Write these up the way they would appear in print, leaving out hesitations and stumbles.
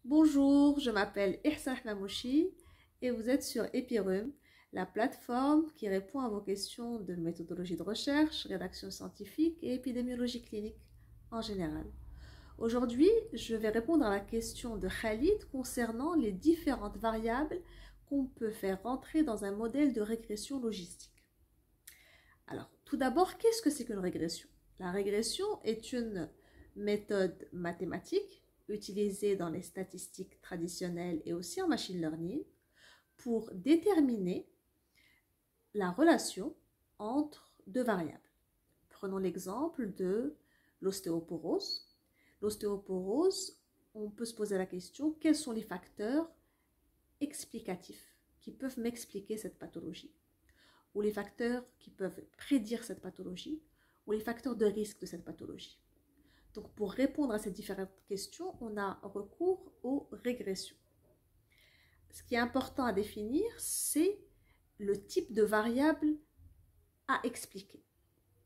Bonjour, je m'appelle Ihsan Mamouchi et vous êtes sur Epirum, la plateforme qui répond à vos questions de méthodologie de recherche, rédaction scientifique et épidémiologie clinique en général. Aujourd'hui, je vais répondre à la question de Khalid concernant les différentes variables qu'on peut faire rentrer dans un modèle de régression logistique. Alors, tout d'abord, qu'est-ce que c'est qu'une régression? La régression est une méthode mathématique utilisée dans les statistiques traditionnelles et aussi en machine learning pour déterminer la relation entre deux variables. Prenons l'exemple de l'ostéoporose. L'ostéoporose, on peut se poser la question, quels sont les facteurs explicatifs qui peuvent m'expliquer cette pathologie, ou les facteurs qui peuvent prédire cette pathologie, ou les facteurs de risque de cette pathologie. Donc, pour répondre à ces différentes questions, on a recours aux régressions. Ce qui est important à définir, c'est le type de variable à expliquer.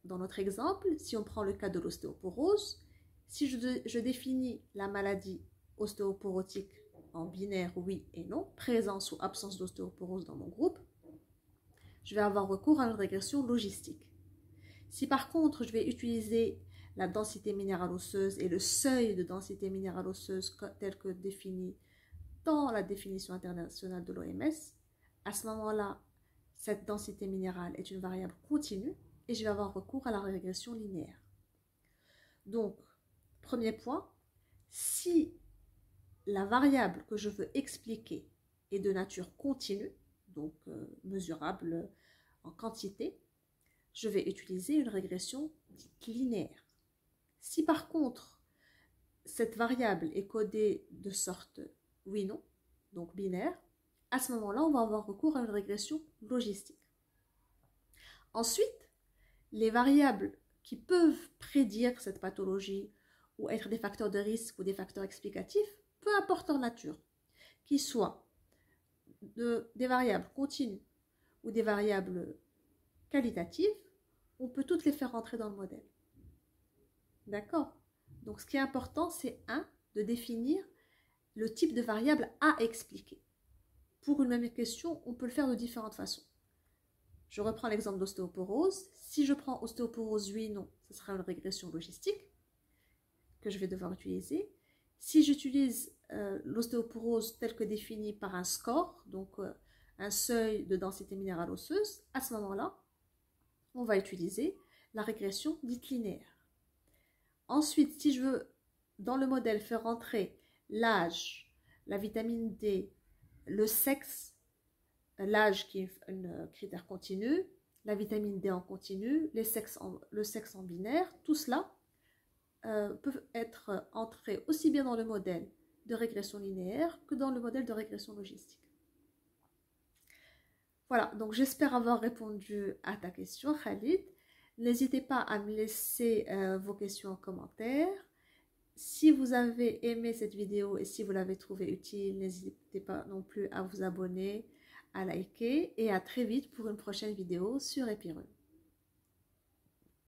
Dans notre exemple, si on prend le cas de l'ostéoporose, si je définis la maladie ostéoporotique en binaire oui et non, présence ou absence d'ostéoporose dans mon groupe, je vais avoir recours à une régression logistique. Si par contre, je vais utiliser la densité minérale osseuse et le seuil de densité minérale osseuse tel que défini dans la définition internationale de l'OMS, à ce moment-là, cette densité minérale est une variable continue et je vais avoir recours à la régression linéaire. Donc, premier point, si la variable que je veux expliquer est de nature continue, donc mesurable en quantité, je vais utiliser une régression dite linéaire. Si par contre, cette variable est codée de sorte oui-non, donc binaire, à ce moment-là, on va avoir recours à une régression logistique. Ensuite, les variables qui peuvent prédire cette pathologie ou être des facteurs de risque ou des facteurs explicatifs, peu importe leur nature, qu'ils soient des variables continues ou des variables qualitatives, on peut toutes les faire rentrer dans le modèle. D'accord? Donc, ce qui est important, c'est de définir le type de variable à expliquer. Pour une même question, on peut le faire de différentes façons. Je reprends l'exemple d'ostéoporose. Si je prends ostéoporose oui, non, ce sera une régression logistique que je vais devoir utiliser. Si j'utilise l'ostéoporose telle que définie par un score, donc un seuil de densité minérale osseuse, à ce moment-là, on va utiliser la régression dite linéaire. Ensuite, si je veux, dans le modèle, faire rentrer l'âge, la vitamine D, le sexe, l'âge qui est un critère continu, la vitamine D en continu, le sexe en binaire, tout cela peut être entré aussi bien dans le modèle de régression linéaire que dans le modèle de régression logistique. Voilà, donc j'espère avoir répondu à ta question, Khalid. N'hésitez pas à me laisser vos questions en commentaire. Si vous avez aimé cette vidéo et si vous l'avez trouvée utile, n'hésitez pas non plus à vous abonner, à liker et à très vite pour une prochaine vidéo sur Epirum.